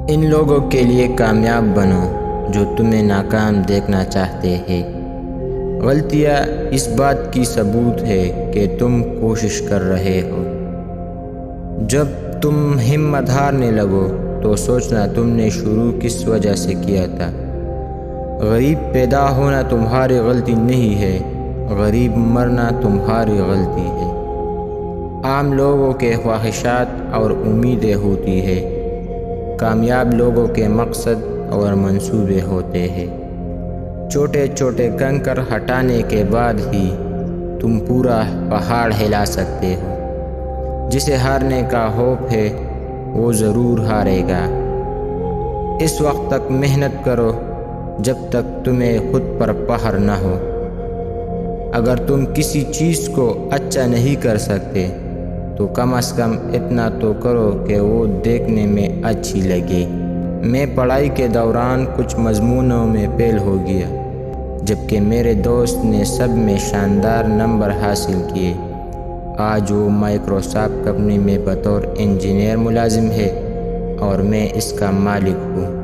ان لوگوں کے لیے کامیاب بنو جو تمہیں ناکام دیکھنا چاہتے ہیں۔ غلطیاں اس بات کی ثبوت ہے کہ تم کوشش کر رہے ہو۔ جب تم ہمت ہارنے لگو تو سوچنا تم نے شروع کس وجہ سے کیا تھا۔ غریب پیدا ہونا تمہاری غلطی نہیں ہے، غریب مرنا تمہاری غلطی ہے۔ عام لوگوں کے خواہشات اور امیدیں ہوتی ہے، کامیاب لوگوں کے مقصد اور منصوبے ہوتے ہیں۔ چھوٹے چھوٹے کنکر ہٹانے کے بعد ہی تم پورا پہاڑ ہلا سکتے ہو۔ جسے ہارنے کا خوف ہے وہ ضرور ہارے گا۔ اس وقت تک محنت کرو جب تک تمہیں خود پر فخر نہ ہو۔ اگر تم کسی چیز کو اچھا نہیں کر سکتے تو کم از کم اتنا تو کرو کہ وہ دیکھنے میں اچھی لگے۔ میں پڑھائی کے دوران کچھ مضمونوں میں فیل ہو گیا، جبکہ میرے دوست نے سب میں شاندار نمبر حاصل کیے۔ آج وہ مائیکروسافٹ کمپنی میں بطور انجینئر ملازم ہے اور میں اس کا مالک ہوں۔